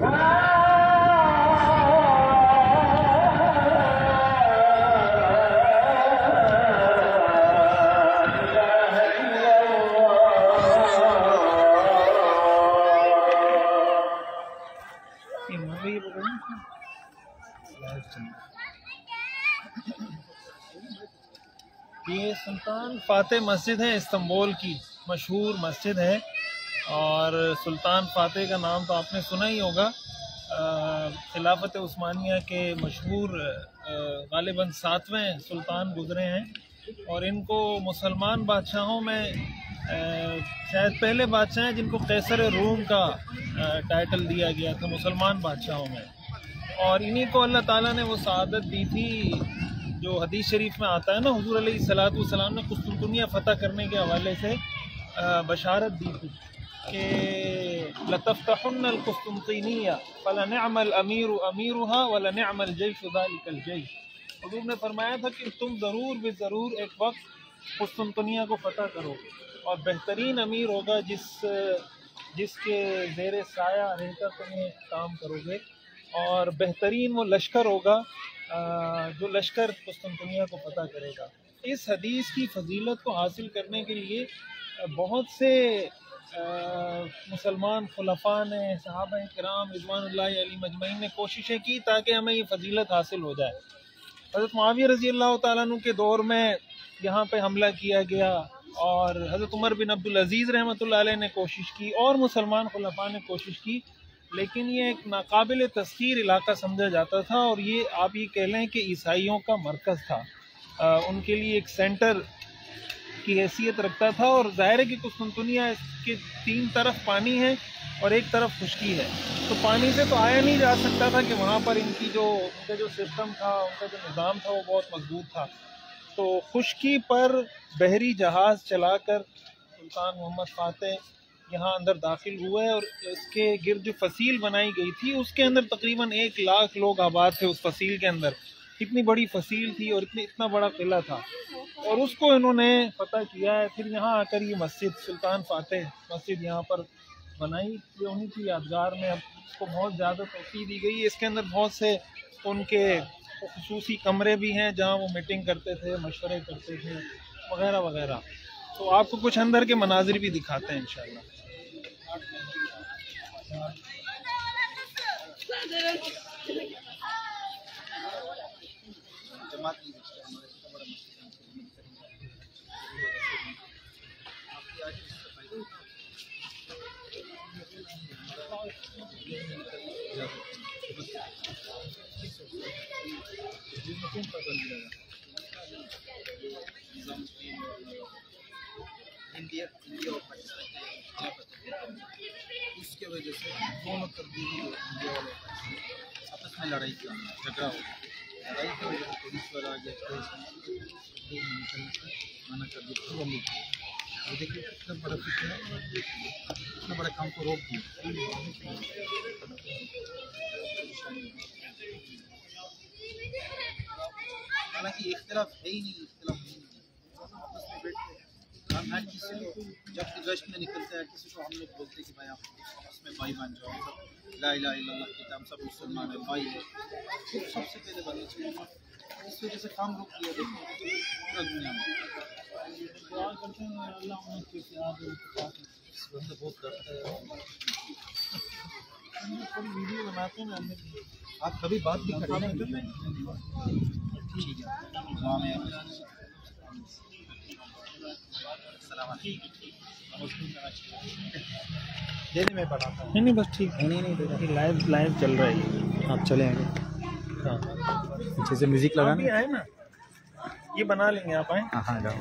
ये सुल्तान फातेह मस्जिद है, इस्तांबुल की मशहूर मस्जिद है। और सुल्तान फातेह का नाम तो आपने सुना ही होगा। खिलाफत उस्मानिया के मशहूर गालिबन 7वें सुल्तान गुजरे हैं और इनको मुसलमान बादशाहों में शायद पहले बादशाह हैं जिनको कैसर रूम का टाइटल दिया गया था मुसलमान बादशाहों में। और इन्हीं को अल्लाह ताला ने वो सआदत दी थी जो हदीस शरीफ में आता है ना, हुजूर अलैहिस्सलातु वस्सलाम ने कुस्तुनतुनिया फ़तह करने के हवाले से बशारत दी थी कि लतफ्तहुन्नल कुस्तुनतिनिया फलनिअमल अमीरु अमीरुहा वलनिअमल जैशु ज़ालिकल जैश। हुजूर ने फरमाया था कि तुम ज़रूर एक वक्त कुस्तुनतुनिया को फ़तह करोगे और बेहतरीन अमीर होगा जिसके ज़ेरे साया रहकर तुम्हें काम करोगे, और बेहतरीन वो लश्कर होगा जो लश्कर कुस्तुनतुनिया को फ़तह करेगा। इस हदीस की फजीलत को हासिल करने के लिए बहुत से मुसलमान खुलफा ने, सहाबा किराम रिज़वानुल्लाहि अलैहिम अजमईन ने कोशिशें की ताकि हमें ये फजीलत हासिल हो जाए। हज़रत मुआविया रज़ी अल्लाह तआला अन्हु के दौर में यहाँ पे हमला किया गया और हज़रत उमर बिन अब्दुल अज़ीज़ रहमतुल्लाह अलैह ने कोशिश की और मुसलमान खुलफा ने कोशिश की, लेकिन ये एक नाकाबिल तस्खीर इलाका समझा जाता था और ये आप ये कह लें कि ईसाइयों का मरकज़ था। उनके लिए एक सेंटर की हैसियत रखता था। और ज़ाहिर है कि कुस्तुनतुनिया के 3 तरफ पानी है और एक तरफ खुश्की है, तो पानी से तो आया नहीं जा सकता था कि वहाँ पर उनका जो सिस्टम था, उनका जो निज़ाम था वो बहुत मजबूत था। तो खुश्की पर बहरी जहाज़ चलाकर सुल्तान मोहम्मद फातेह यहाँ अंदर दाखिल हुए और इसके गिर्द जो फसील बनाई गई थी उसके अंदर तकरीबन 1 लाख लोग आबाद थे। उस फसील के अंदर इतनी बड़ी फसील थी और इतना बड़ा किला था और उसको इन्होंने फतह किया है। फिर यहाँ आकर ये मस्जिद सुल्तान फातेह मस्जिद यहाँ पर बनाई, ये उन्हीं की यादगार में अब इसको बहुत ज़्यादा तोसी दी गई है। इसके अंदर बहुत से उनके खुसूसी कमरे भी हैं जहाँ वो मीटिंग करते थे, मशवरे करते थे वगैरह वगैरह। तो आपको कुछ अंदर के मनाजिर भी दिखाते हैं इंशाल्लाह। इंडिया और पाकिस्तान इसके वजह से दोनों तब्दीली इंडिया वाले आपस में लड़ाई की झगड़ा हो गया। लड़ाई की वजह से पुलिस वाला आ गया मना कर दिया। वो देखिए कितना बड़ा फिक्र है, कितना बड़ा काम को रोक दिया। हालांकि इख्तिलाफ है ही नहीं, इख्तिलाफ आपस में बैठते हम हर किसी को जब गश्त में निकलते हैं किसी को हम लोग बोलते हैं कि भाई आप आपस में भाई बन जाओ, सब ला इलाहा इल्लल्लाह के नाम सब मुसलमान है, भाई है। तो सबसे पहले बनना चाहिए। इस वजह से काम रोक दिया देखो पूरा दुनिया में। दुआ करते हैं अल्लाह उनके बंदा बहुत करता है। थोड़ी वीडियो बनाते हैं ना, आप कभी बात भी करें ठीक है। देने में पढ़ाता हूँ। नहीं बस ठीक है। नहीं लाइव चल रहा है। आप चले आगे। हाँ अच्छे से म्यूजिक आप भी लगाना आए ना, ये बना लेंगे आप आए। हाँ जाओ।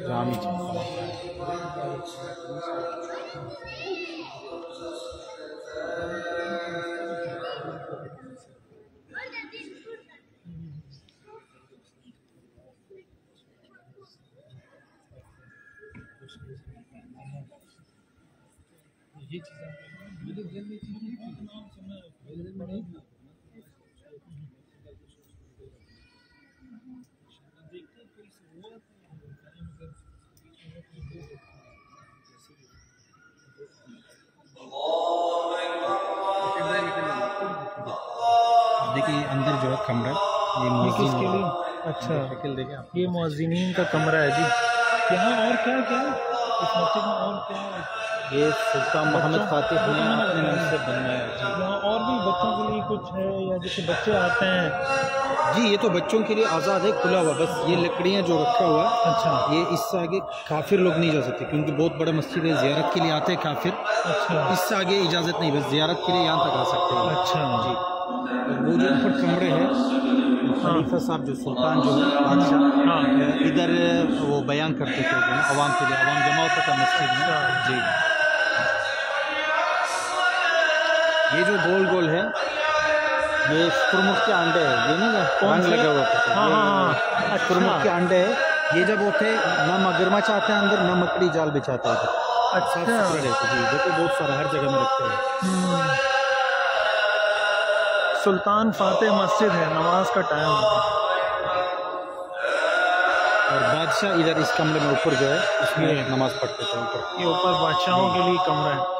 जामी देखिए अंदर जो है कमरा, ये मुअज्जिन के लिए। अच्छा, शक्ल देखें आप, ये मुअज्जिनीन का कमरा है जी। यहाँ और क्या क्या है इस मस्जिद में, और क्या है? ये सुल्तान मोहम्मद फातिह ने अपने नाम से बनवाया जी। यहाँ और भी बच्चों के लिए कुछ है, या जैसे बच्चे आते हैं? जी ये तो बच्चों के लिए आज़ाद है, खुला हुआ, बस ये लकड़ियाँ जो रखा हुआ है। अच्छा, ये इससे आगे काफिर लोग नहीं जा सकते, क्योंकि बहुत बड़ा मस्जिद है, ज़ियारत के लिए आते हैं काफिर। अच्छा, इससे आगे इजाज़त नहीं, बस ज़ियारत के लिए यहाँ तक आ सकते हैं। अच्छा जी। वो जो ऊपर कमरे हैं, खलीफा साहब जो सुल्तान जो है बादशाह, हाँ, इधर वो बयान करते थे अवाम के लिए, अवाम जमा होता था मस्जिद में जी। ये जो गोल गोल है, ये शुतुरमुर्ग के अंडे है, ये नहीं रंग लगा हुआ है। हाँ, शुतुरमुर्ग के अंडे है। ये जब होते ना मगरमच्छ आते हैं अंदर, ना मकड़ी जाल बिछाता है। अच्छा, जी देखो बहुत सारा हर जगह में रखते हैं। सुल्तान फातिह मस्जिद है, नमाज का टाइम है। और बादशाह इधर इस कमरे में ऊपर जो है, इसमें नमाज पढ़ते थे ऊपर। ये ऊपर बादशाहों के लिए कमरा है।